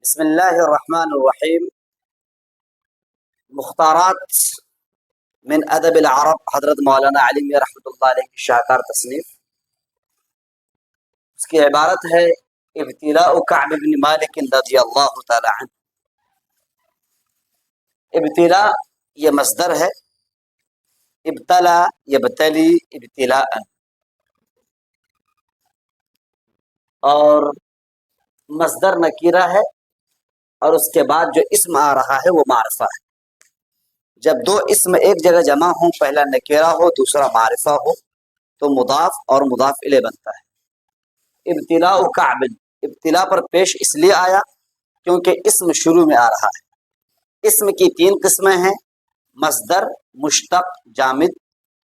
بسم اللہ الرحمن الرحیم۔ مختارات من ادب العرب، حضرت مولانا علی میاں رحمۃ اللہ علیہ کی شاہکار تصنیف۔ اس کی عبارت ہے ابتلاء کعب بن مالک رضی اللہ تعالی عنہ۔ ابتلاء یہ مصدر ہے، ابتلا یبتلی ابتلاء، اور مصدر نکیرہ ہے، اور اس کے بعد جو اسم آ رہا ہے وہ معرفہ ہے۔ جب دو اسم ایک جگہ جمع ہوں، پہلا نکیرہ ہو دوسرا معرفہ ہو، تو مضاف اور مضاف الیہ بنتا ہے۔ ابتلاء کعب، ابتلاء پر پیش اس لیے آیا کیونکہ اسم شروع میں آ رہا ہے۔ اسم کی تین قسمیں ہیں، مصدر، مشتق، جامد۔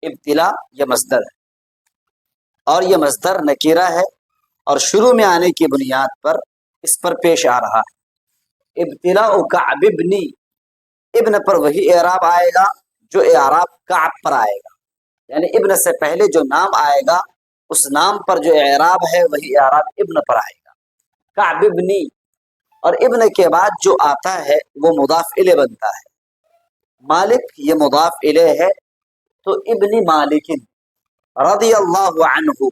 ابتلاء یہ مصدر ہے، اور یہ مصدر نکیرہ ہے، اور شروع میں آنے کی بنیاد پر اس پر پیش آ رہا ہے۔ ابتلاء کعب ابنی، ابن پر وہی اعراب آئے گا جو اعراب کعب پر آئے گا، یعنی ابن سے پہلے جو نام آئے گا اس نام پر جو اعراب ہے وہی اعراب ابن پر آئے گا، کعب ابنی۔ اور ابن کے بعد جو آتا ہے وہ مضاف الیہ بنتا ہے۔ مالک یہ مضاف الیہ ہے، تو ابن مالک، رضی اللہ عنہ،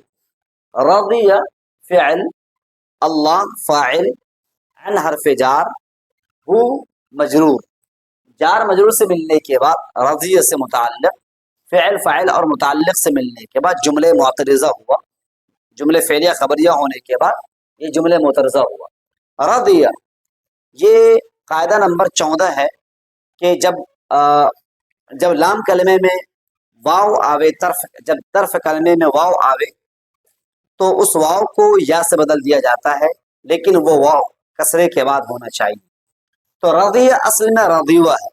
رضی فعل، اللہ فاعل، عن حرف جار، ہو مجرور، جار مجرور سے ملنے کے بعد رضی سے متعلق، فعل فاعل اور متعلق سے ملنے کے بعد جملے معترضہ ہوا، جملے فعلیہ خبریہ ہونے کے بعد یہ جملے معترضہ ہوا۔ رضی یہ قاعدہ نمبر 14 ہے کہ جب لام کلمے میں واو آوے، جب طرف کلمے میں واو آوے تو اس واو کو یا سے بدل دیا جاتا ہے، لیکن وہ واو کسرے کے بعد ہونا چاہیے۔ تو رضی اصل میں رضیوہ ہے۔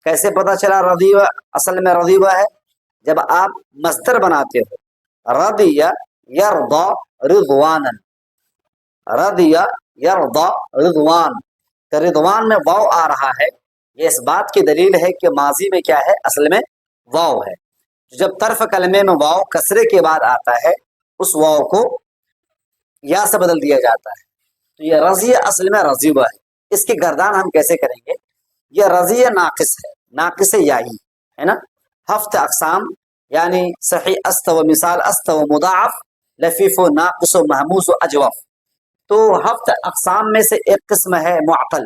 کیسے پتہ چلا رضیوہ اصل میں رضیوہ ہے؟ جب آپ مصدر بناتے ہو، رضی یرضی رضوانا، رضی یرضی رضوان، تو رضوان میں واو آ رہا ہے، یہ اس بات کی دلیل ہے کہ ماضی میں کیا ہے؟ اصل میں واو ہے۔ جب طرف کلمے میں واو کسرے کے بعد آتا ہے اس واو کو یا سے بدل دیا جاتا ہے، تو یہ رضی اصل میں رضیوہ ہے۔ اس کی گردان ہم کیسے کریں گے؟ یہ رضی ناقص ہے، ناقص یائی ہے نا۔ ہفت اقسام یعنی صحیح است و مثال است و مضاعف، لفیف و ناقص و محموس و اجوف۔ تو ہفت اقسام میں سے ایک قسم ہے معطل۔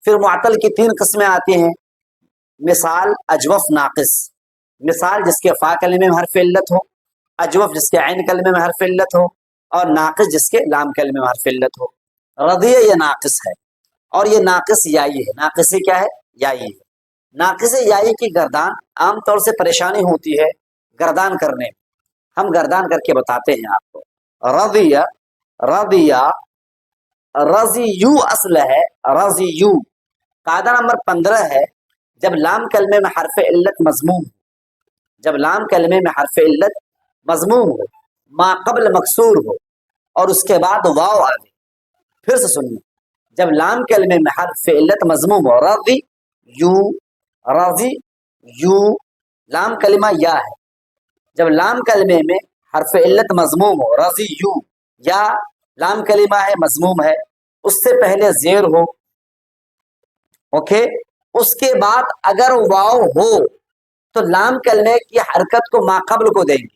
پھر معطل کی تین قسمیں آتی ہیں، مثال، اجوف، ناقص۔ مثال جس کے فا کلمے میں حرف علت ہو، اجوف جس کے عین کلمے میں حرف علت ہو، اور ناقص جس کے لام کلمے میں حرف علت ہو۔ رضی یہ ناقص ہے، اور یہ ناقص یائی ہے۔ ناقصی کیا ہے؟ یائی ہے۔ ناقص یائی کی گردان عام طور سے پریشانی ہوتی ہے گردان کرنے میں، ہم گردان کر کے بتاتے ہیں آپ کو۔ رضی، رضی، رضیو اصل ہے، رضیو۔ قاعدہ نمبر 15 ہے، جب لام کلمے میں حرف علت مضموم، جب لام کلمے میں حرف علت مضموم ہو، ما قبل مکسور ہو، اور اس کے بعد واو آئے۔ پھر سے سنیے، جب لام کلمے میں حرف علت مضموم ہو، رضی یو، رضی یو، لام کلمہ یا ہے، جب لام کلمے میں حرف علت مضموم ہو، رضی یو، یا لام کلمہ ہے مضموم ہے، اس سے پہلے زیر ہو، اوکے، اس کے بعد اگر واو ہو تو لام کلمے کی حرکت کو ما قبل کو دیں گے،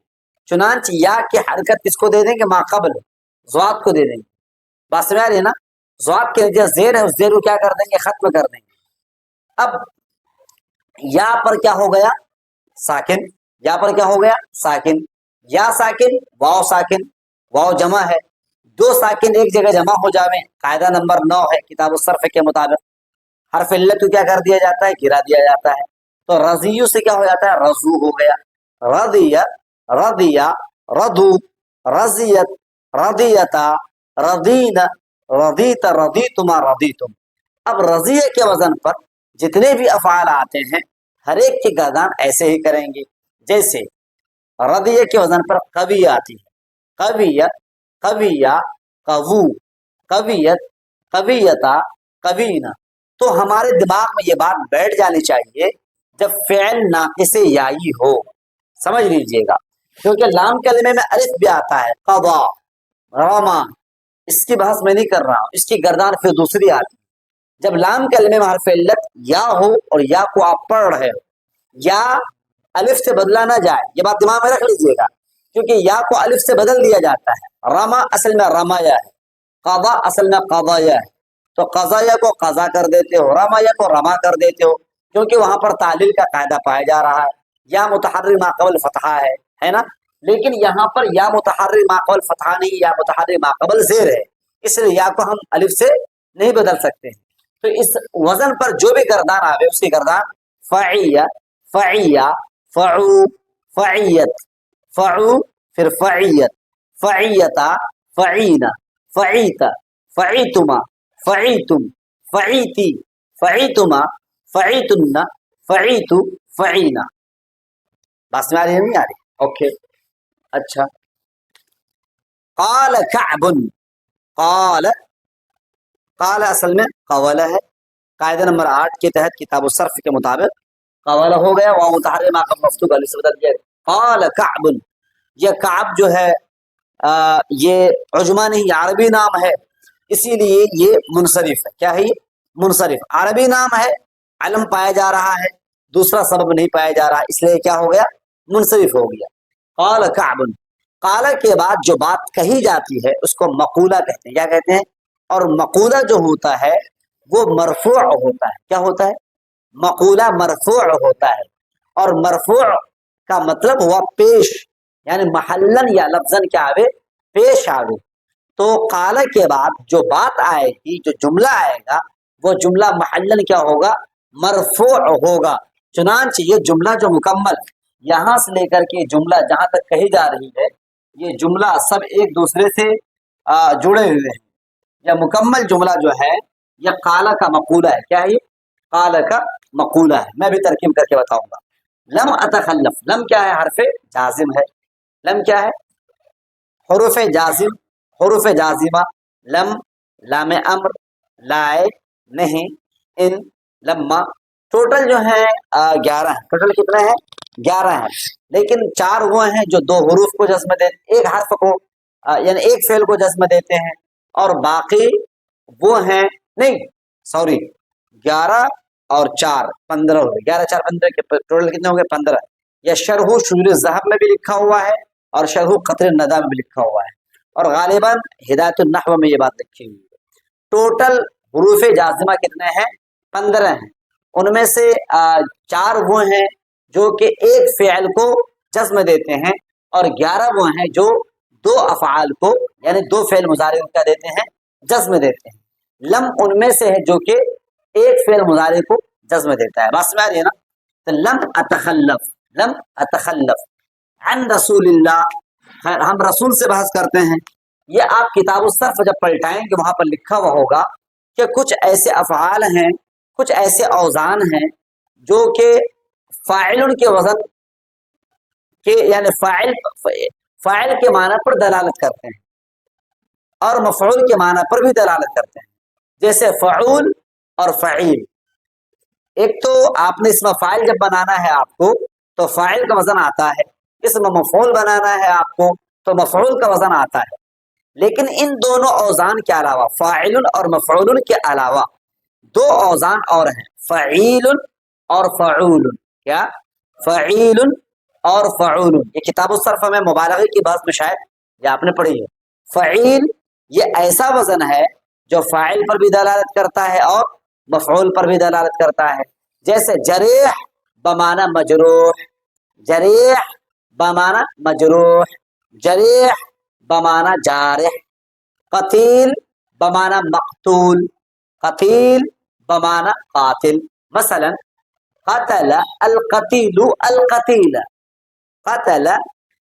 چنانچہ یا کی حرکت کس کو دے دیں گے؟ ما قبل، ضاد کو دے دیں گے۔ بات سمجھ آ رہی ہے نا؟ ضاد کے جو زیر ہے اس زیر کو کیا کر دیں گے؟ ختم کر دیں گے۔ اب یا پر کیا ہو گیا؟ ساکن۔ یا پر کیا ہو گیا؟ ساکن۔ یا ساکن، واو ساکن، واو جمع ہے، دو ساکن ایک جگہ جمع ہو جاویں، قاعدہ نمبر 9 ہے کتاب الصرف کے مطابق، حرف علت کو کیا کر دیا جاتا ہے؟ گرا دیا جاتا ہے۔ تو رضیو سے کیا ہو جاتا ہے؟ رضو ہو گیا۔ رضیہ، رضیہ، رضو، رضیت، رضیتا، رضین، رضیت، رضیتما، رضیتم۔ اب رضیہ کے وزن پر جتنے بھی افعال آتے ہیں ہر ایک کی گردان ایسے ہی کریں گے، جیسے رضیہ کے وزن پر قوی آتی ہے، قویت، قویہ، قوو، قویت، قویتا، قوینا۔ تو ہمارے دماغ میں یہ بات بیٹھ جانی چاہیے جب فعل ناقص یائی ہو، سمجھ لیجئے گا، کیونکہ لام کلمے میں الف بھی آتا ہے، قضا، رما، اس کی بحث میں نہیں کر رہا ہوں، اس کی گردان پھر دوسری آتی ہے۔ جب لام کلمے میں حرف علت یا ہو اور یا کو آپ پڑھ رہے ہو، یا الف سے بدلا نہ جائے، یہ بات دماغ میں رکھ لیجئے گا، کیونکہ یا کو الف سے بدل دیا جاتا ہے۔ رما اصل میں رمایا ہے، قضا اصل میں قضایا ہے، تو قضایا کو قضا کر دیتے ہو، رمایا کو رما کر دیتے ہو، کیونکہ وہاں پر تعلیل کا قاعدہ پایا جا رہا ہے۔ یا متحرک ما قبل فتحہ ہے نا، لیکن یہاں پر یا متحرک ما قبل فتحہ نہیں، یا متحرک ما قبل زیر ہے، اس لیے یا کو ہم الف سے نہیں بدل سکتے ہیں۔ تو اس وزن پر جو بھی گردان آوے اس کی گردان فعیہ، فعیہ، فعو، فعیت، فعو، پھر فعیت، فعیتا، فعینا، فعیتا، فعیتما، فعیتم، فعیتی، فعیتما، فعیتن، فعیتو، فعینا۔ بس میں آ رہی ہے نہیں آ رہی؟ اوکے اچھا۔ قال کعب، قال، قال اصل میں قول ہے، قاعدہ نمبر 8 کے تحت کتاب الصرف کے مطابق قول ہو گیا، وہ متحرک ما قبل مفتوح الف سے بدل دیا۔ قال کعب، یہ کعب جو ہے یہ عجمہ نہیں، عربی نام ہے، اسی لیے یہ منصرف ہے۔ کیا ہے یہ؟ منصرف، عربی نام ہے، علم پایا جا رہا ہے، دوسرا سبب نہیں پایا جا رہا، اس لیے کیا ہو گیا؟ منصرف ہو گیا۔ قال کعب، قال کے بعد جو بات کہی جاتی ہے اس کو مقولہ کہتے ہیں۔ کیا کہتے ہیں؟ اور مقولہ جو ہوتا ہے وہ مرفوع ہوتا ہے۔ کیا ہوتا ہے؟ مقولہ مرفوع ہوتا ہے، اور مرفوع کا مطلب ہوا پیش، یعنی محلن یا لفظن کیا آوے؟ پیش آوے۔ تو قال کے بعد جو بات آئے گی، جو جملہ آئے گا، وہ جملہ محلن کیا ہوگا؟ مرفوع ہوگا۔ چنانچہ یہ جملہ جو مکمل یہاں سے لے کر کے جملہ جہاں تک کہی جا رہی ہے، یہ جملہ سب ایک دوسرے سے جڑے ہوئے ہیں۔ یہ مکمل جملہ جو ہے یہ قال کا مقولہ ہے۔ کیا ہے یہ؟ قال کا مقولہ ہے۔ میں بھی ترکیب کر کے بتاؤں گا۔ لم اتخلف، لم کیا ہے؟ حرف جازم ہے۔ لم کیا ہے؟ حروف جازم، حروف جازمہ، لم، لام امر، لائے، نہیں، ان، لما، ٹوٹل جو ہے 11 ہیں۔ ٹوٹل کتنے ہیں؟ 11 ہیں، لیکن 4 وہ ہیں جو 2 حروف کو جزم دیتے، ایک حرف کو یعنی ایک فعل کو جزم دیتے ہیں، اور باقی وہ ہیں نہیں سوری 11 اور 4 15 ہوئے، 11 4 15 کے ٹوٹل کتنے ہو گئے؟ 15۔ یہ شرح شجور الذہب میں بھی لکھا ہوا ہے اور شرح قطر الندی میں بھی لکھا ہوا ہے، اور غالباً ہدایت النحو میں یہ بات لکھی ہوئی ہے۔ ٹوٹل حروف جازمہ کتنے ہیں؟ 15 ہیں، ان میں سے 4 وہ ہیں جو کہ ایک فعل کو جزم دیتے ہیں، اور 11 وہ ہیں جو 2 افعال کو یعنی 2 فعل مضارع کا دیتے ہیں، جزم دیتے ہیں۔ لم ان میں سے ہے جو کہ ایک فعل مضارع کو جزم دیتا ہے۔ بس میں آ رہی ہے نا؟ تو لم اتخلف، لم اتخلف عن رسول اللہ۔ خیر ہم رسول سے بحث کرتے ہیں، یہ آپ کتاب الصرف جب پلٹائیں گے وہاں پر لکھا ہوا ہوگا کہ کچھ ایسے افعال ہیں، کچھ ایسے اوزان ہیں جو کہ فاعل کے وزن کے یعنی فاعل کے معنی پر دلالت کرتے ہیں اور مفعول کے معنی پر بھی دلالت کرتے ہیں، جیسے فعول اور فعیل۔ ایک تو آپ نے اسم فاعل جب بنانا ہے آپ کو تو فاعل کا وزن آتا ہے، اسم مفعول بنانا ہے آپ کو تو مفعول کا وزن آتا ہے، لیکن ان دونوں اوزان کے علاوہ فاعل اور مفعول کے علاوہ 2 اوزان اور ہیں، فعیل اور فعول۔ کیا؟ فعیل اور فعول۔ یہ کتاب الصرف میں مبالغے کی بحث میں شاید یہ آپ نے پڑھی ہے۔ فعیل یہ ایسا وزن ہے جو فاعل پر بھی دلالت کرتا ہے اور مفعول پر بھی دلالت کرتا ہے، جیسے جریح بمعنی مجروح، جریح بمعنی مجروح، جریح بمعنی جارح، قتیل بمعنی مقتول، قتیل بمعنی قاتل۔ مثلا قتل القتیل القتیل، قتل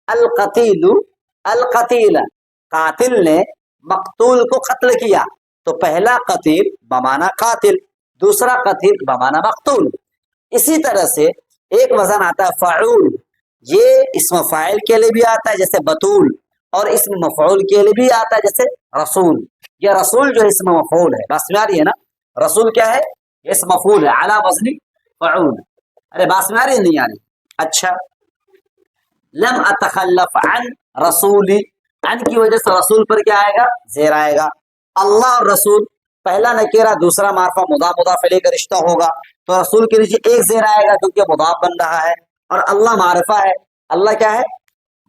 القتیل القتیل، قاتل نے مقتول کو قتل کیا تو پہلا قتیل بمعنی قاتل، دوسرا قتیل بمعنی مقتول۔ اسی طرح سے ایک وزن آتا ہے فعول، یہ اسم فاعل کے لیے بھی آتا ہے جیسے بطول، اور اسم مفعول کے لیے بھی آتا ہے جیسے رسول۔ یہ رسول جو اسم مفعول ہے، بات میں آ رہی ہے نا؟ رسول کیا ہے؟ اسم مفعول ہے علی وزن فعول۔ ارے بات میں آ رہی ہے نہیں آ رہی؟ اچھا، لم اتخلف عن رسولی، عن کی وجہ سے رسول پر کیا آئے گا؟ زیر آئے گا۔ اللہ اور رسول پہلا نکیرہ دوسرا معرفہ مضاف مضاف الیہ کا رشتہ ہوگا تو رسول کے نیچے ایک زیر آئے گا کیونکہ مضاف بن رہا ہے، اور اللہ معرفہ ہے، اللہ کیا ہے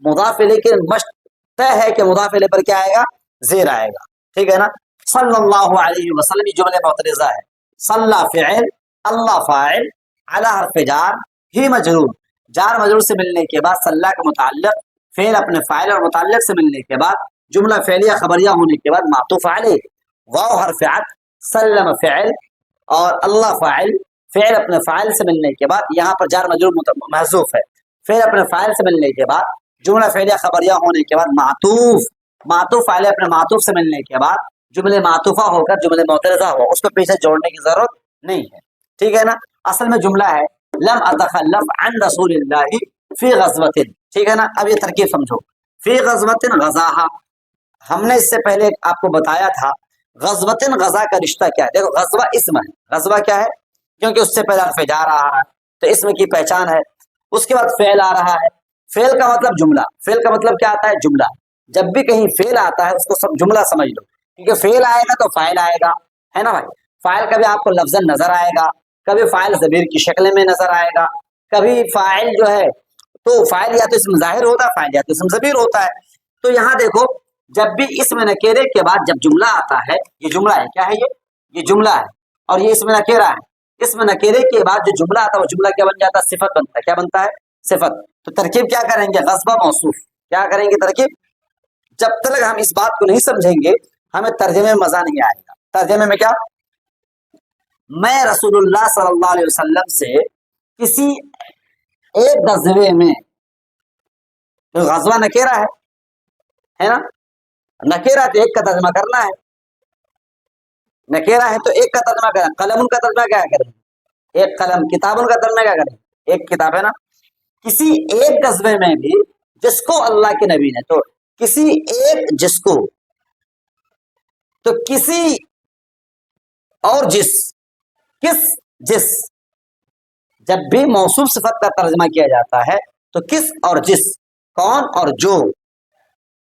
مضاف الیہ کے مشت طے ہے کہ مضاف الیہ پر کیا آئے گا زیر آئے گا، ٹھیک ہے نا. صلی اللہ علیہ وسلم یہ جملے معترضہ ہے. صلی فعل، اللہ فاعل، علی حرف جار، ہی مجرور، جار مجرور سے ملنے کے بعد صلی کا متعلق، فعل اپنے فاعل اور متعلق سے ملنے کے بعد جملہ فعلیہ خبریہ ہونے کے بعد معطوف علیہ، واو حرف عطف، سلم فعل اور اللہ فاعل، فعل اپنے فاعل سے ملنے کے بعد یہاں پر جار مجرور محذوف ہے، فعل اپنے فاعل سے ملنے کے بعد جملہ فعلیہ خبریہ ہونے کے بعد معطوف، معطوف فاعل اپنے معطوف سے ملنے کے بعد جملے معطوفہ ہو کر جملے معترضہ ہو، اس کو پیچھے جوڑنے کی ضرورت نہیں ہے، ٹھیک ہے نا. اصل میں جملہ ہے لم اتخلف عن رسول اللہ فی غزوۃ، ٹھیک ہے نا. اب یہ ترکیب سمجھو، فی غزوۃ غزاہا، ہم نے اس سے پہلے آپ کو بتایا تھا غزوۃ غزا کا رشتہ کیا ہے. دیکھو غزوہ اسم ہے، غزوہ کیا ہے کیونکہ اس سے پہلے حرف جا رہا ہے تو اسم کی پہچان ہے، اس کے بعد فعل آ رہا ہے، فعل کا مطلب جملہ، فعل کا مطلب کیا آتا ہے جملہ. جب بھی کہیں فعل آتا ہے اس کو سب جملہ سمجھ لو، کیونکہ فعل آئے گا تو فاعل آئے گا، ہے نا بھائی. فاعل کبھی آپ کو لفظاً نظر آئے گا، کبھی فاعل ضمیر کی شکل میں نظر آئے گا، کبھی فاعل جو ہے تو فاعل یا تو اسم ظاہر ہوتا ہے، فاعل یا تو اسم ضمیر ہوتا ہے. تو یہاں دیکھو جب بھی اسم نکیرے کے بعد جب جملہ آتا ہے، یہ جملہ ہے، کیا ہے یہ جملہ ہے، اور یہ اسم نکیرہ ہے. اسم نکیرے کے بعد جو جملہ آتا ہے وہ جملہ کیا بن جاتا ہے صفت بنتا ہے، کیا بنتا ہے صفت. تو ترکیب کیا کریں گے غصبہ موصوف، کیا کریں گے ترکیب. جب تک ہم اس بات کو نہیں سمجھیں گے ہمیں ترجمے میں مزہ نہیں آئے گا. ترجمے میں کیا، میں رسول اللہ صلی اللہ علیہ وسلم سے کسی ایک غزوے میں، تو غزوہ نکیرہ ہے نا، نکیرہ تو ایک کا ترجمہ کرنا ہے، نکیرہ ہے تو ایک کا ترجمہ کرنا. قلم کا ترجمہ کیا کریں، ایک قلم، کتاب کا ترجمہ کیا کریں ایک کتاب، ہے نا. کسی ایک غزوے میں بھی جس کو اللہ کے نبی نے، تو کسی ایک جس کو، تو کسی اور جس، کس جس، جب بھی موصوف صفت کا ترجمہ کیا جاتا ہے تو کس اور جس، کون اور جو،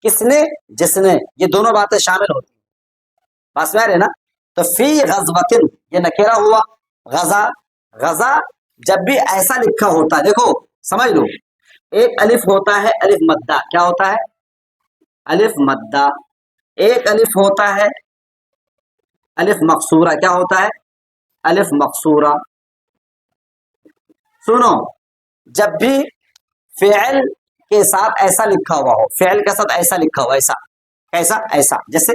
کس نے جس نے، یہ دونوں باتیں شامل ہوتی ہیں. بات میں آ رہی ہے نا. تو فی غزوۃ یہ نکیرہ ہوا، غزا، غزا جب بھی ایسا لکھا ہوتا ہے، دیکھو سمجھ لو، ایک الف ہوتا ہے الف مدہ، کیا ہوتا ہے الف مدہ، ایک الف ہوتا ہے الف مقصورہ، کیا ہوتا ہے الف مقصورہ. سنو، جب بھی فعل کے ساتھ ایسا لکھا ہوا ہو، فعل کے ساتھ ایسا لکھا ہوا، ایسا ایسا ایسا، جیسے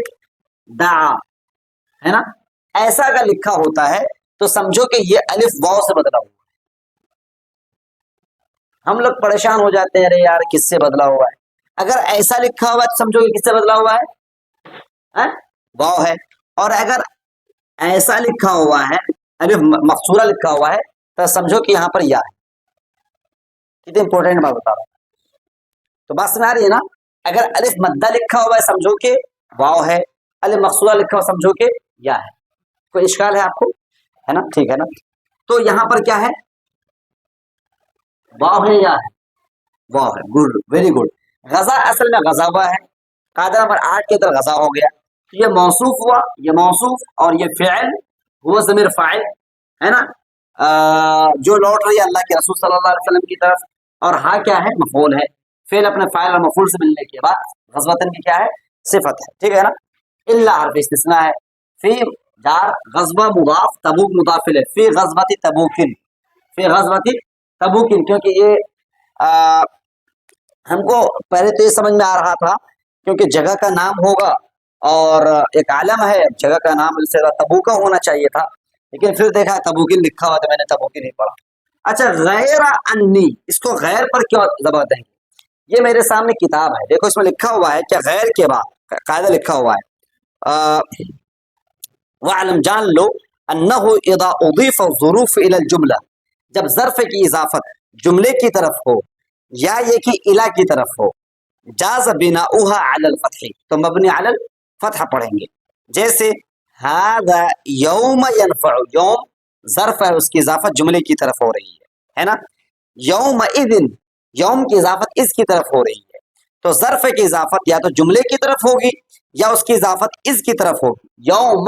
دعا ہے نا، ایسا اگر لکھا ہوتا ہے تو سمجھو کہ یہ الف واو سے بدلا ہوا. ہم لوگ پریشان ہو جاتے ہیں، ارے یار کس سے بدلا ہوا ہے. اگر ایسا لکھا ہوا ہے تو سمجھو کہ کس سے بدلا ہوا ہے واو ہے. اور اگر ایسا لکھا ہوا ہے الف مقصورہ لکھا ہوا ہے تو سمجھو کہ یہاں پر یا ہے. کتنی امپورٹنٹ بات بتا رہا ہوں. تو بات سمجھ آ رہی ہے نا. اگر الف مدہ لکھا ہوا ہے سمجھو کہ واو ہے، الف مقصورہ لکھا ہوا سمجھو کہ یا ہے. کوئی اشکال ہے آپ کو، ہے نا، ٹھیک ہے نا. تو یہاں پر کیا ہے واو ہے یا ہے واو ہے. Good, very good. غزا اصل میں غزا ہوا ہے، قاعدہ نمبر 8 کے اندر غزا ہو گیا. یہ موصوف ہوا، یہ موصوف، اور یہ فعل ہوا ضمیر فاعل، ہے نا، جو لوٹ رہی ہے اللہ کے رسول صلی اللہ علیہ وسلم کی طرف. اور ہاں کیا ہے مفعول ہے، فعل اپنے فاعل اور مفعول سے ملنے کے بعد غزوتن کی کیا ہے صفت ہے، ٹھیک ہے نا. الا حرف استثناء ہے. فی جار، غزوہ مضاف، تبوک مضاف الیہ، فی غزوۃ تبوکن، فی غزوۃ تبوکن، کیونکہ یہ ہم کو پہلے تو یہ سمجھ میں آ رہا تھا کیونکہ جگہ کا نام ہوگا اور ایک عالم ہے، جگہ کا نام اس سے تبوکا ہونا چاہیے تھا، لیکن پھر دیکھا تبوکن لکھا ہوا تو میں نے تبوکن نہیں پڑھا. اچھا، غیر انی، اس کو غیر پر کیوں ضبط دیں گے. یہ میرے سامنے کتاب ہے، دیکھو اس میں لکھا ہوا ہے کہ غیر کے بعد قاعدہ لکھا ہوا ہے وعلم، جان لو، انه اذا اضيف الظروف الى الجملہ، جب ظرف کی اضافت جملے کی طرف ہو یا یہ کہ الا کی طرف ہو، جاز بناؤها على الفتح، تو مبنی علی الفتح پڑھیں گے. جیسے هذا یوم ينفع، یوم ظرف ہے، اس کی اضافت جملے کی طرف ہو رہی ہے نا. یوم اذن، یوم کی اضافت اس کی طرف ہو رہی ہے، تو ظرف کی اضافت یا تو جملے کی طرف ہوگی یا اس کی اضافت اس کی طرف ہوگی. یوم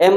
M